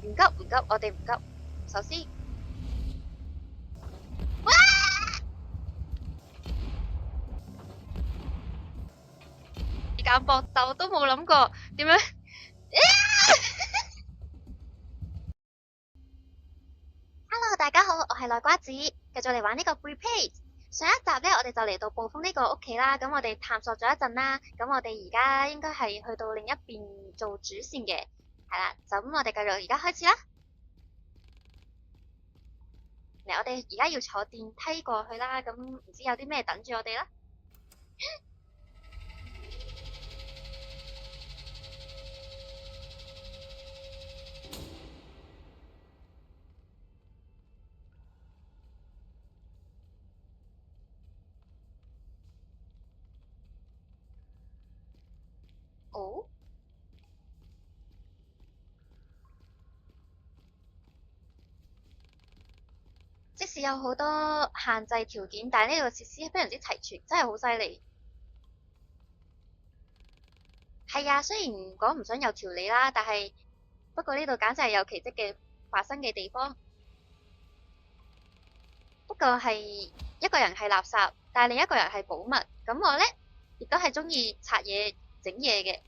唔急唔急，我哋唔急。首先，哇！時間搏鬥都冇諗過點樣。Hello，大家好，我係內瓜子，繼續嚟玩呢個 Replay。上一集呢，我哋就嚟到暴風呢個屋企啦，咁我哋探索咗一陣啦，咁我哋而家應該係去到另一邊做主線嘅，係啦，就咁我哋繼續而家開始啦。嚟，我哋而家要坐電梯過去啦，咁唔知有啲咩等住我哋啦。哦，即使有好多限制條件，但係呢個設施非常之齊全，真係好犀利。係啊，雖然講唔想有條理啦，但係不過呢度簡直係有奇蹟嘅發生嘅地方。不過係一個人係垃圾，但係另一個人係寶物。咁我呢，亦都係中意拆嘢整嘢嘅。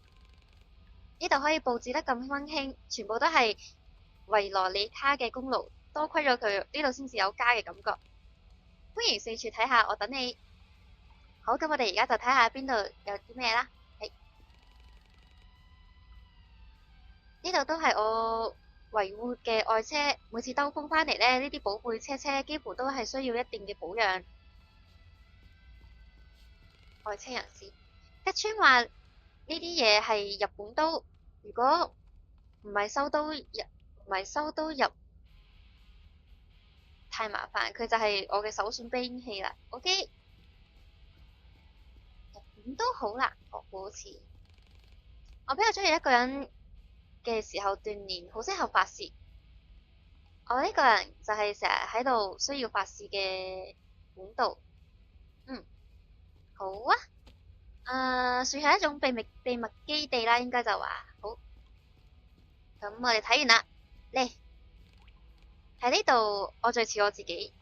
呢度可以佈置得咁溫馨，全部都係維羅利卡嘅功勞。多虧咗佢，呢度先至有家嘅感覺。歡迎四處睇下，我等你。好，咁我哋而家就睇下邊度有啲咩啦。呢度都係我維護嘅愛車，每次兜風返嚟呢，呢啲寶貝車幾乎都係需要一定嘅保養。愛車人士，吉川話呢啲嘢係日本刀，如果唔係收刀入太麻煩，佢就係我嘅首選兵器啦。OK，日本刀好難學，好似我比較中意一個人嘅時候鍛鍊，好適合發泄。我呢個人就係成日喺度需要發泄嘅管道。嗯，好啊。算係一種秘密基地啦，應該就話好。咁我哋睇完啦，嚟喺呢度，我最似我自己。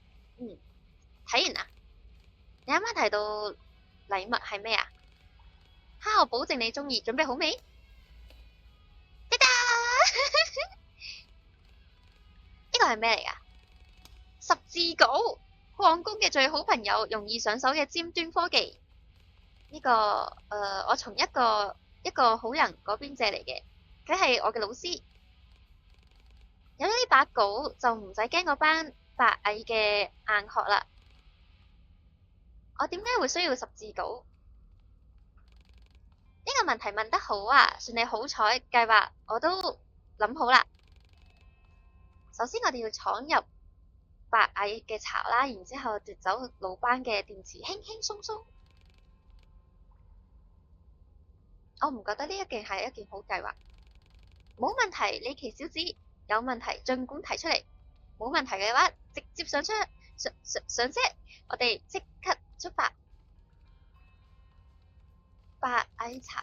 睇完啦。你啱啱提到禮物係咩啊？哈！我保證你中意，準備好未？滴答！呢個係咩嚟噶？十字稿，礦工嘅最好朋友，容易上手嘅尖端科技。呢個我從一個好人嗰邊借嚟嘅，佢係我嘅老師。有咗呢把稿，就唔使驚嗰班白蟻嘅硬殼啦。我點解會需要十字稿？呢個問題問得好啊！算你好彩，計劃我都諗好啦。首先我哋要闖入白蟻嘅巢啦，然之後奪走魯班嘅電池，輕輕鬆鬆。我唔覺得呢一件係一件好計劃。冇問題，李奇小子，有問題盡管提出嚟。冇問題嘅話，直接上車上車，我哋即刻出發。白蟻巢，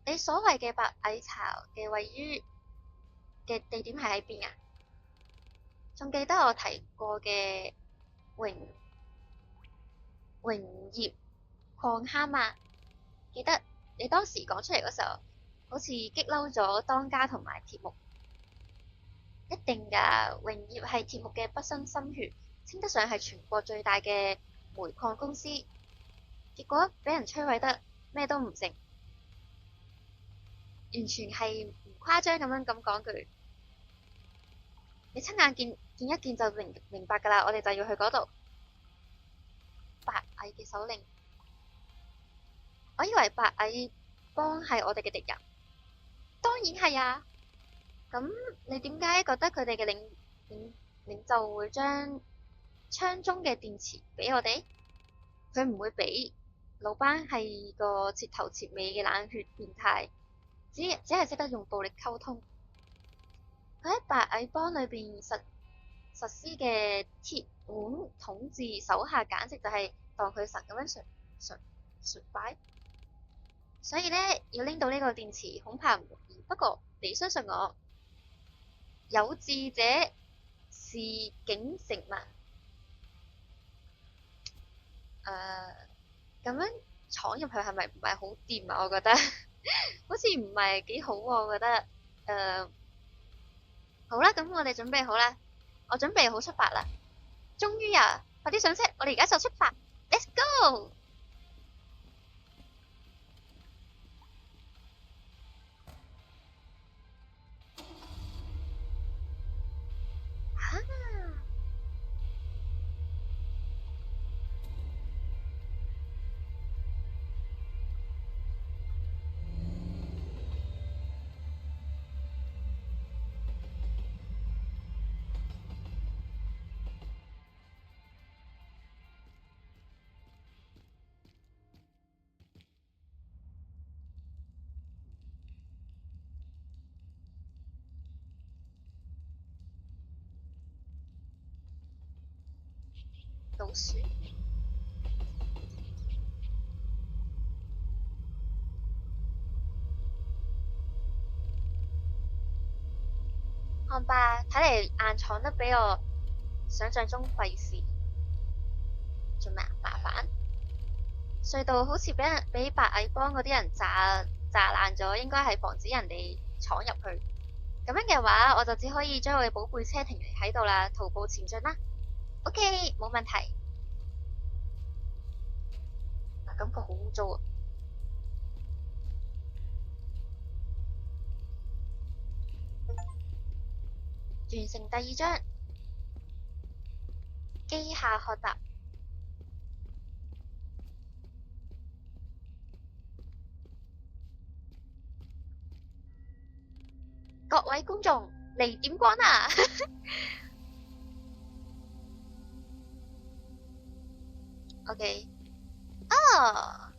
你所謂嘅白蟻巢嘅位於嘅地點係喺邊啊？仲記得我提過嘅榮業礦坑嘛？記得你當時講出嚟嗰時候，好似激嬲咗當家同埋鐵木。一定㗎，榮業係鐵木嘅畢生心血，稱得上係全國最大嘅煤礦公司。結果俾人摧毀得咩都唔剩，完全係唔誇張咁講句。你親眼見一見就明白㗎啦，我哋就要去嗰度。白蟻嘅首領，我以為白蟻幫係我哋嘅敵人，當然係啊。咁你點解覺得佢哋嘅領袖會將槍中嘅電池俾我哋？佢唔會俾。魯班係個徹頭徹尾嘅冷血變態，只係識得用暴力溝通。佢喺白蟻幫裏邊實施嘅鐵腕統治手下，簡直就係當佢神咁樣崇拜。所以呢，要拎到呢個電池恐怕唔容易。不過你相信我，有志者事竟成嗎？咁樣闖入去係咪唔係好掂啊？我覺得好似唔係幾好喎，我覺得好啦，咁我哋準備好啦，我準備好出發啦。終於啊，快啲上車，我哋而家就出發，Let's go！啊，老鼠。看吧，睇嚟硬闖得比我想象中費事。做咩啊？麻煩？隧道好似俾白蟻幫嗰啲人炸爛咗，應該係防止人哋闖入去。咁樣嘅話，我就只可以將我嘅寶貝車停喺度啦，徒步前進啦。OK，冇問題。感覺好污糟啊！完成第二章，機械學習。各位觀眾嚟點光啦！OK，啊，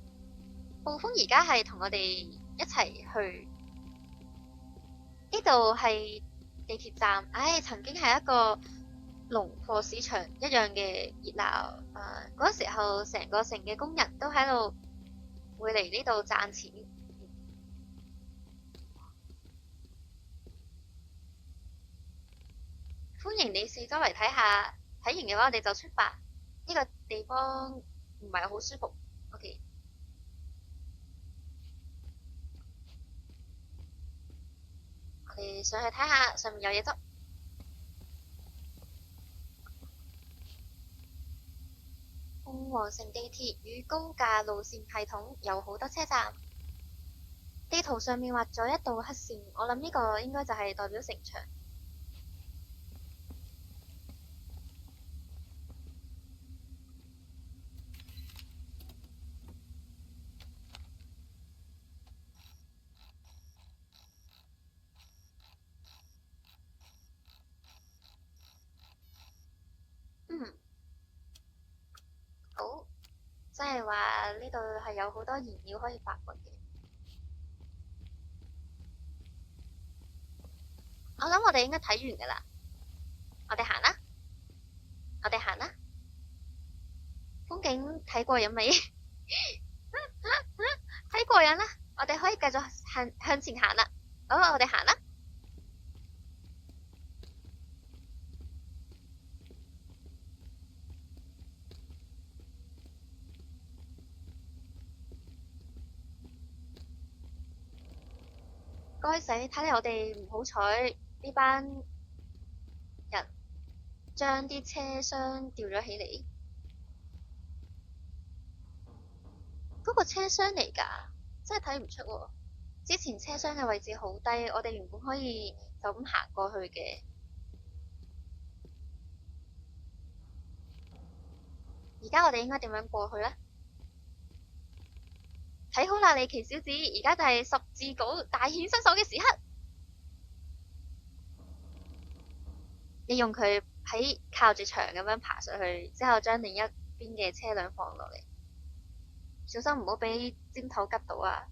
暴風而家係同我哋一齊去呢度係地鐵站。唉，曾經係一個農貨市場一樣嘅熱鬧。嗰時候成個城嘅工人都喺度會嚟呢度賺錢。歡迎你四周圍睇下，睇完嘅話我哋就出發。呢個地方唔係好舒服。OK，我哋上去睇下，上面有嘢執。鳳凰城地鐵與高架路線系統有好多車站。地圖上面畫咗一道黑線，我諗呢個應該就係代表城牆。嗯，好，即係話呢度係有好多燃料可以發掘嘅。我諗我哋應該睇完噶啦，我哋行啦，我哋行啦。風景睇過癮未？睇過癮啦，我哋可以繼續向前行啦。好，我哋行啦。該死，睇嚟我哋唔好彩，呢班人將啲車廂吊咗起嚟。嗰個車廂嚟㗎，真係睇唔出喎。之前車廂嘅位置好低，我哋原本可以就咁行過去嘅。而家我哋應該點樣過去呢？睇好啦，李奇小子，而家就係十字稿大顯身手嘅時刻。你用佢喺靠住牆咁樣爬上去，之後將另一邊嘅車輛放落嚟，小心唔好俾尖頭吉到啊！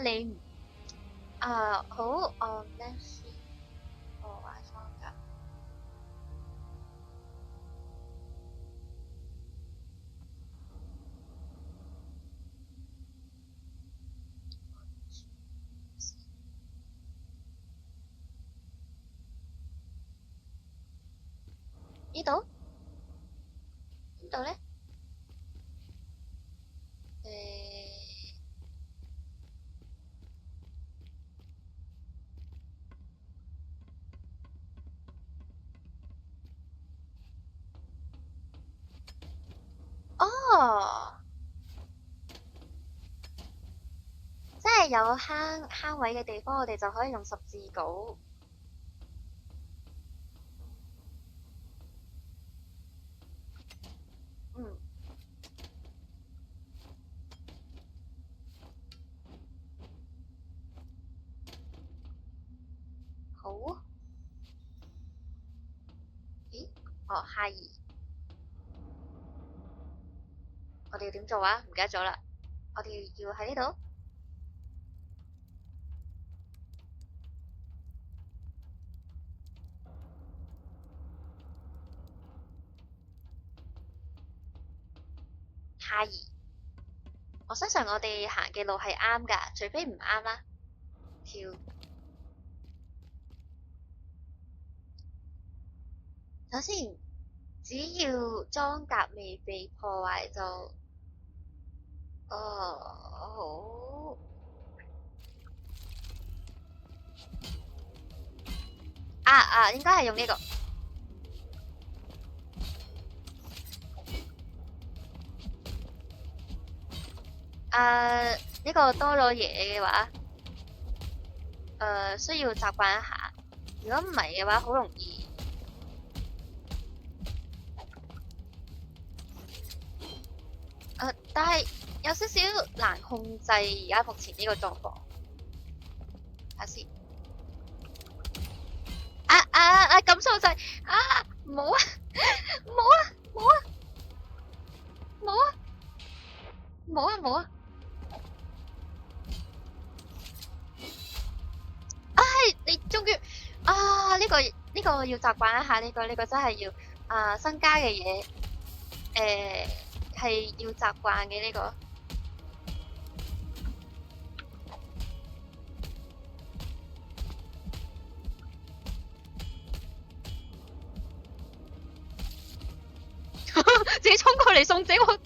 你好let's see，破壞裝甲。呢度？邊度咧？哦，即係有坑位嘅地方，我哋就可以用十字鎬。嗯，好。咦？哦，下移，我哋要點做啊？唔記得咗啦。我哋要喺呢度。下移。我相信我哋行嘅路係啱㗎，除非唔啱啦。跳。首先，只要裝甲未被破壞就，好。應該係用呢個。呢個多咗嘢嘅話，需要習慣一下。如果唔係嘅話，好容易。但係有少少難控制而家目前呢個狀況。睇下先。撳錯掣。唔好啊！唔好啊！唔好啊！唔好啊！唔好啊！唔好啊！你終於呢個要習慣一下，呢個真係要新加嘅嘢，係要習慣嘅呢個。自己衝過嚟送自己我。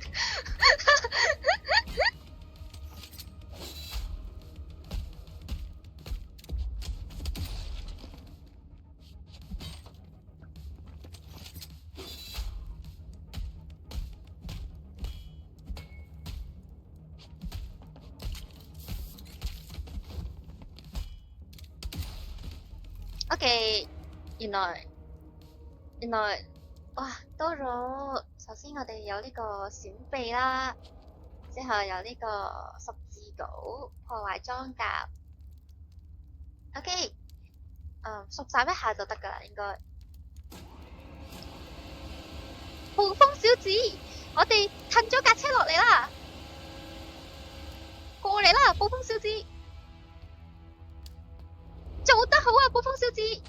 OK，原來哇多咗。首先我哋有呢個閃避啦，之後有呢個十字鎬破壞裝甲。OK，熟習一下就得㗎啦，應該。暴風小子，我哋褪咗架車落嚟啦，過嚟啦，暴風小子，做得好啊，暴風小子。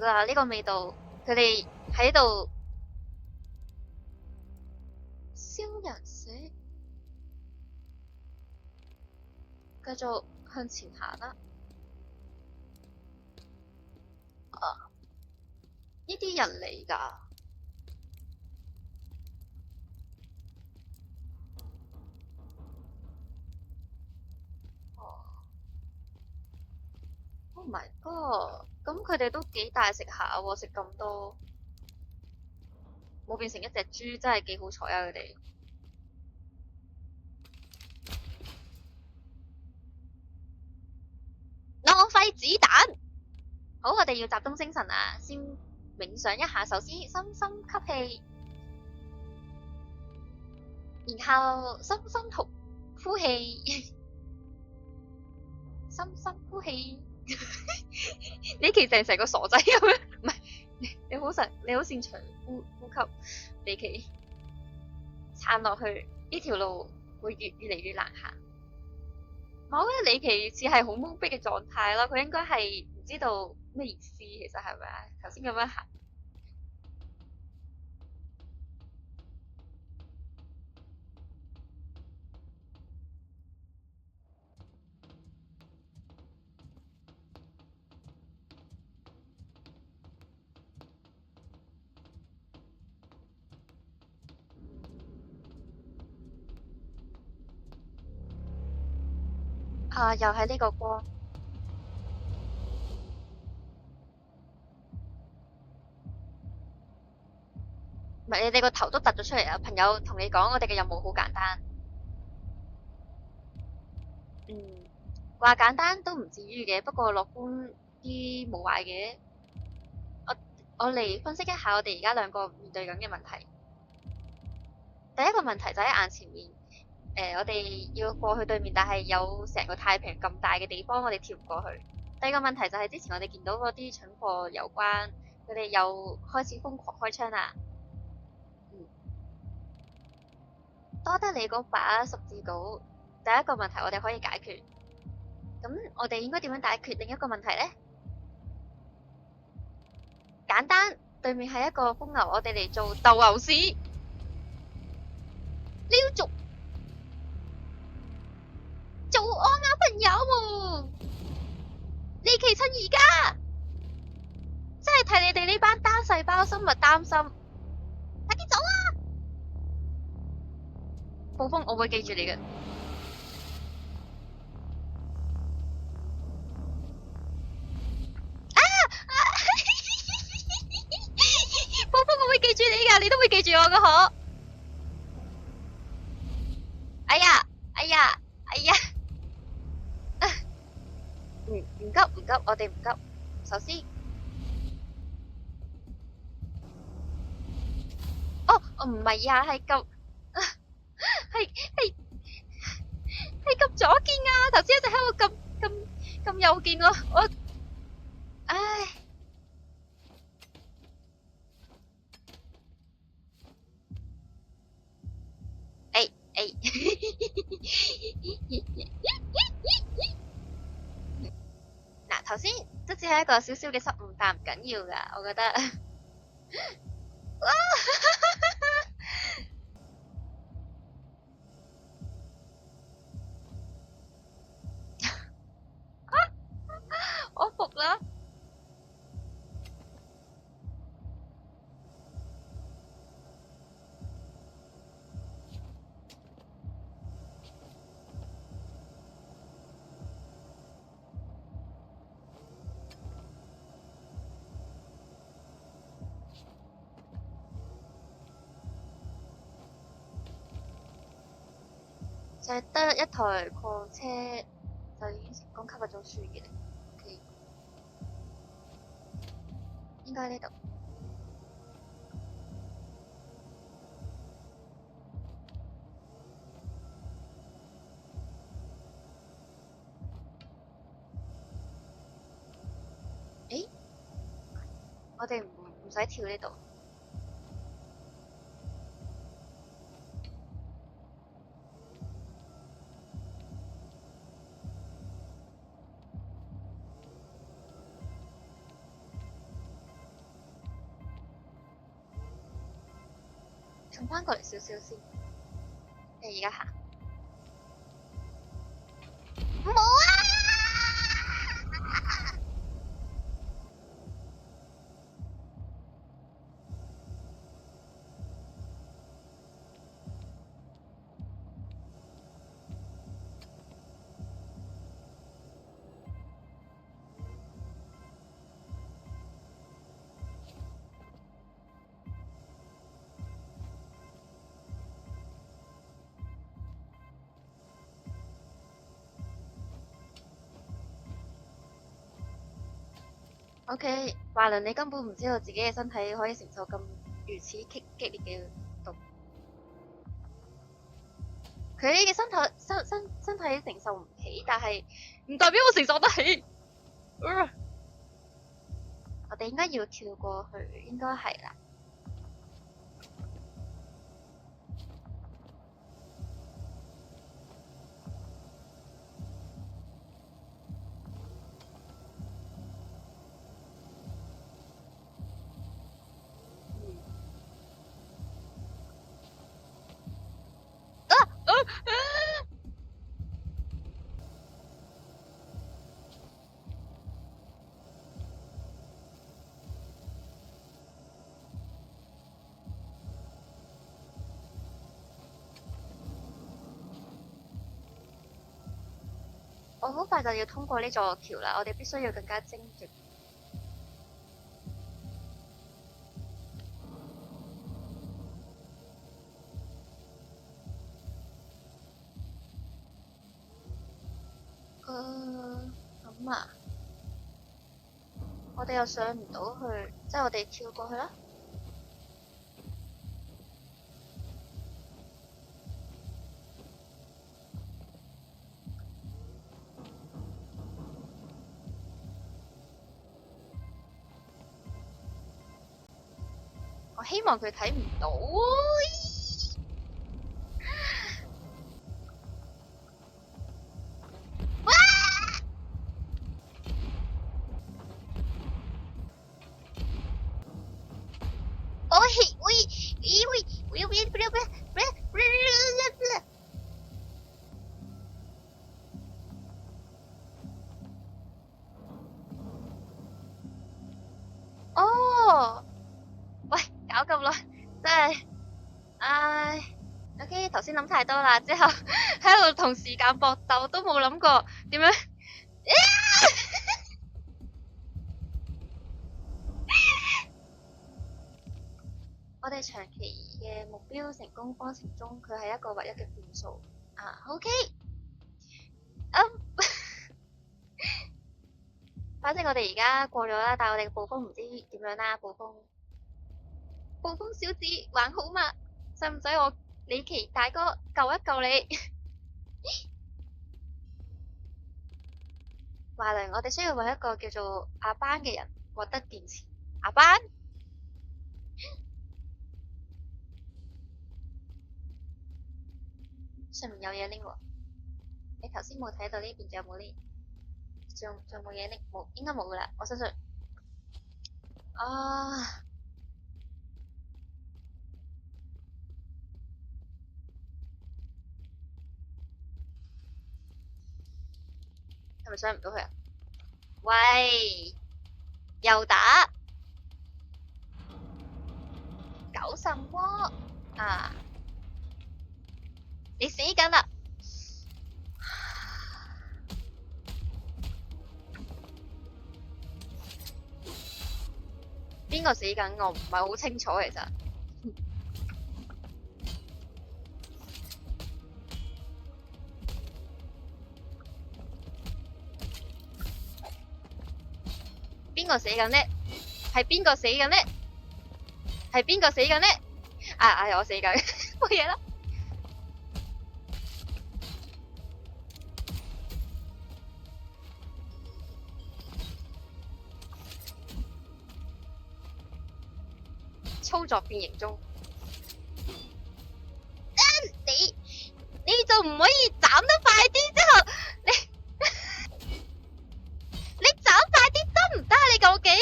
嗱，呢個味道，佢哋喺度燒人死，繼續向前行啦。呢啲人嚟㗎。Oh my god！咁佢哋都幾大食下喎，食咁多，冇變成一隻豬，真係幾好彩啊！佢哋浪費子彈。好，我哋要集中精神啊！先冥想一下，首先深深吸氣，然後深深呼氣，深深呼氣。你其實成個傻仔咁樣，唔係你好擅長呼吸。你其撐落去呢條路會越嚟越難行。我覺得李奇似係好懵逼嘅狀態啦，佢應該係唔知道咩意思，其實係咪啊？頭先咁樣行。啊，又係呢個光。唔係，你哋個頭都突咗出嚟啊！朋友同你講，我哋嘅任務好簡單。嗯，話簡單都唔至於嘅，不過樂觀啲冇壞嘅。我我嚟分析一下我哋而家兩個面對緊嘅問題。第一個問題就喺眼前面，我哋要過去對面，但係有成個太平咁大嘅地方，我哋跳唔過去。第二個問題就係之前我哋見到嗰啲蠢貨有關，佢哋又開始瘋狂開槍啦。嗯，多得你嗰把十字鎬，第一個問題我哋可以解決。咁我哋應該點樣解決另一個問題呢？簡單，對面係一個瘋牛，我哋嚟做鬥牛士。你要做我啊，朋友！你其趁而家，真係替你哋呢班單細胞生物擔心。快啲走啊！暴風，我會記住你嘅。啊！暴風，我會記住你噶，你都會記住我噶可。哎呀，哎呀，哎呀！唔急，我哋唔急。首先，哦，唔係啊，係急，係急左肩啊！頭先一直喺度撳右鍵我，唉，誒，嗱，頭先都只係一個少少嘅失誤，但唔緊要噶，我覺得。我服啦。就係得一台礦車就已經成功吸咗種樹葉。OK，應該喺呢度。誒，我哋唔使跳呢度。重翻過嚟少少先。你而家行。唔好啊！OK，華倫，你根本唔知道自己嘅身體可以承受咁如此激烈嘅毒。佢嘅身體承受唔起，但係唔代表我承受得起。我哋應該要跳過去，應該係啦。啊啊啊！我好快就要通過呢座橋啦，我哋必須要更加精準。咁啊，我哋又上唔到去，即係我哋跳過去啦。我希望佢睇唔到。哇！哦，喂，搞咁耐，真係，唉，OK，頭先諗太多啦，之後喺度同時間搏鬥，都冇諗過點樣。我哋長期嘅目標成功方程中，佢係一個唯一嘅變數。啊，OK，反正我哋而家過咗啦，但係我哋嘅暴風唔知點樣啦，暴風。暴風小子還好嘛？使唔使我李奇大哥救一救你？華良，我哋需要揾一個叫做阿班嘅人獲得電池。阿班，上面有嘢拎喎。你頭先冇睇到呢邊仲有冇呢？仲冇嘢拎？冇，應該冇噶啦。我相信。啊，係咪上唔到去啊？喂，又打搞什麼啊？你死緊啦！邊個死緊？我唔係好清楚其實。邊個死緊呢？係邊個死緊呢？係邊個死緊呢？係我死緊，冇嘢啦。操作變形中。你就唔可以斬得快啲？之後你斬快啲得唔得啊？你究竟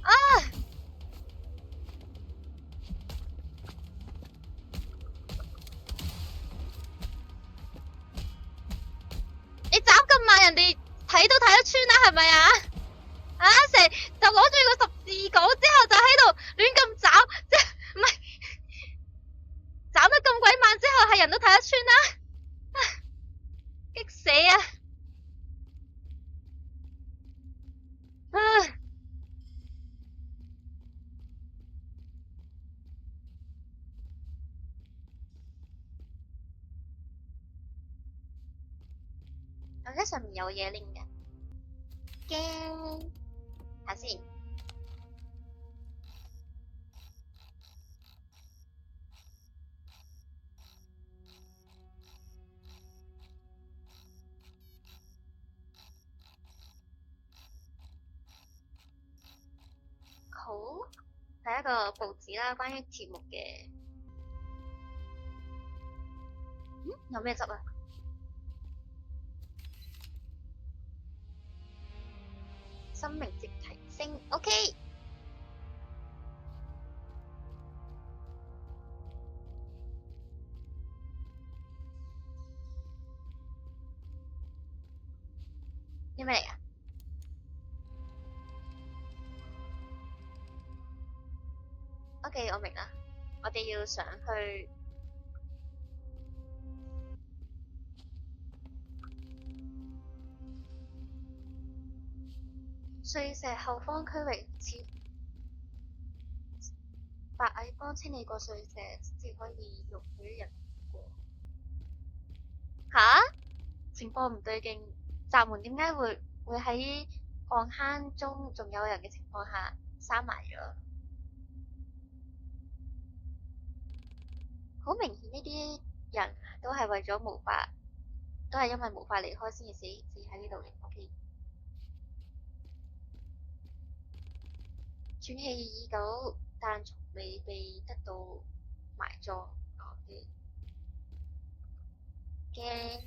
啊？你斬咁慢，人哋睇都睇得穿啦，係咪啊？成就攞住個十字稿之後就喺度亂咁斬，即係唔係斬得咁鬼慢之後係人都睇得穿啦，激死啊！我而家上面有嘢拎嘅，驚下先。好，係一個報紙啦，關於節目嘅。有咩執啊？生命值提升，OK。啲咩嚟㗎？OK，我明啦。我哋要上去碎石後方區域似白蟻幫清理過碎石，先可以容許人過。吓？情況唔對勁，閘門點解會喺礦坑中仲有人嘅情況下閂埋咗？好明顯呢啲人都係為咗無法，都係因為無法離開先至死喺呢度嘅。OK， 喘氣已久，但從未被得到埋葬。OK，驚。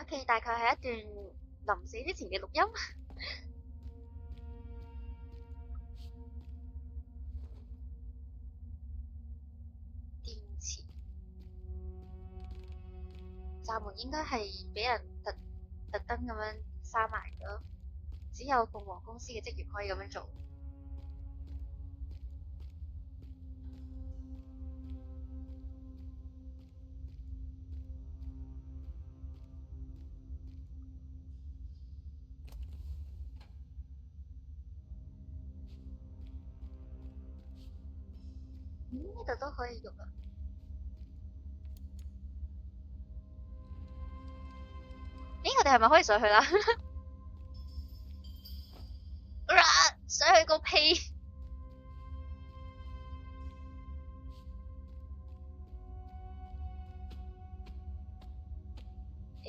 OK，大概係一段臨死之前嘅錄音。電池閘門應該係俾人特登咁樣閂埋咗，只有鳳凰公司嘅職員可以咁樣做。呢度都可以用啊！咦，我哋係咪可以上去啦？上去個屁！誒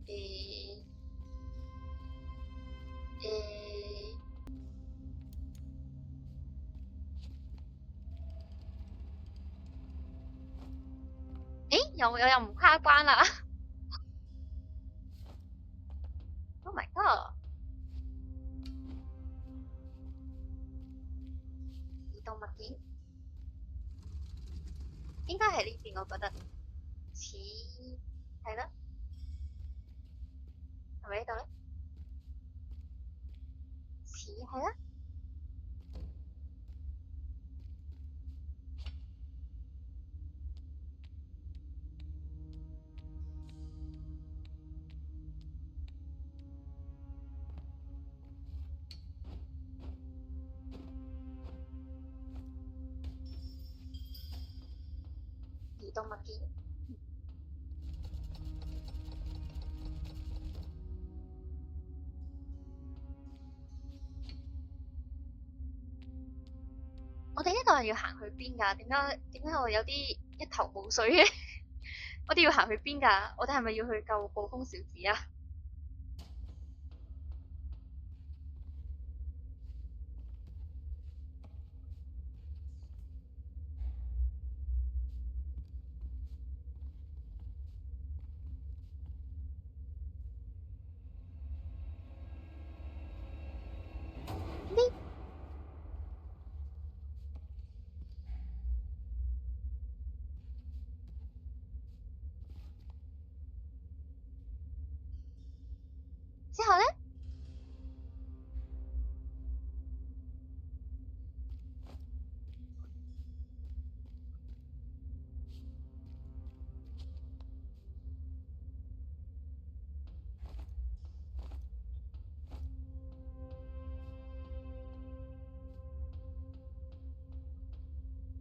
誒誒，又唔跨關啦！Oh my god！移動物件應該係呢邊，我覺得似係啦，係咪呢度咧？似係啦。移動物件，我哋呢度係要行去邊㗎？點解我有啲一頭霧水嘅？我哋要行去邊㗎？我哋係咪要去救暴風小子啊？呢之後咧？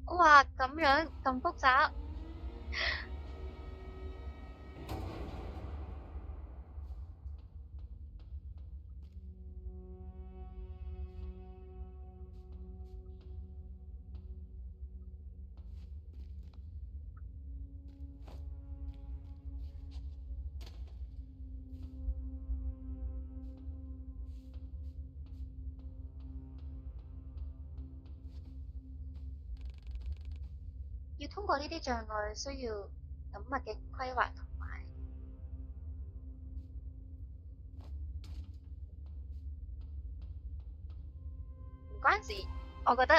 哇，咁樣咁複雜。要通過呢啲障礙，需要緊密嘅規劃同埋唔關事。我覺得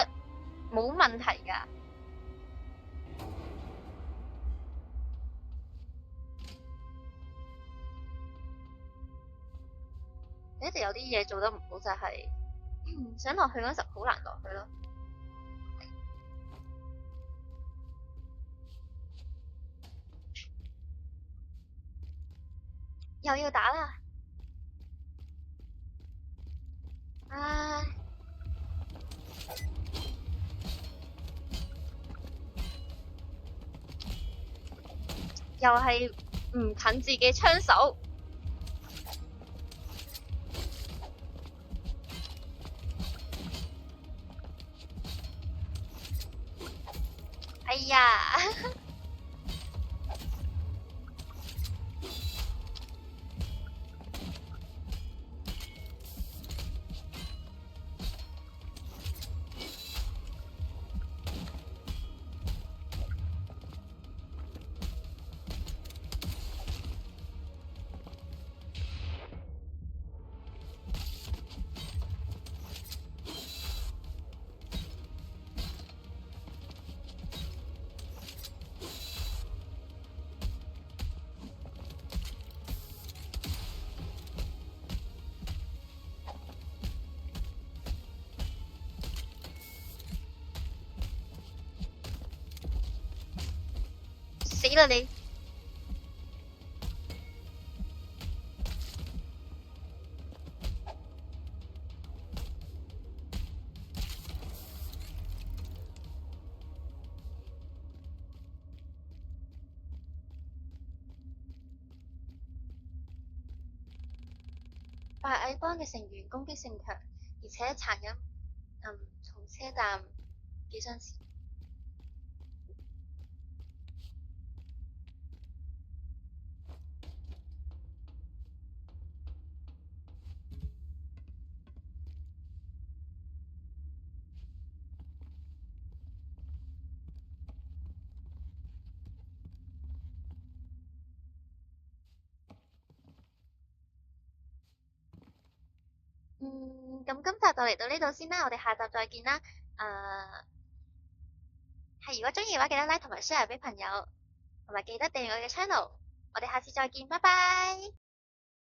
冇問題㗎。你一定有啲嘢做得唔好，就係、想落去嗰時好難落去咯。又要打啦！唉，又係唔近自己槍手。哎呀！死啦你！白蟻幫嘅成員攻擊性強，而且殘忍，同車站幾相似。咁今集就嚟到呢度先啦，我哋下集再見啦。係如果鍾意嘅話，記得 like 同埋 share 俾朋友，同埋記得訂閱我嘅 channel。我哋下次再見，拜拜。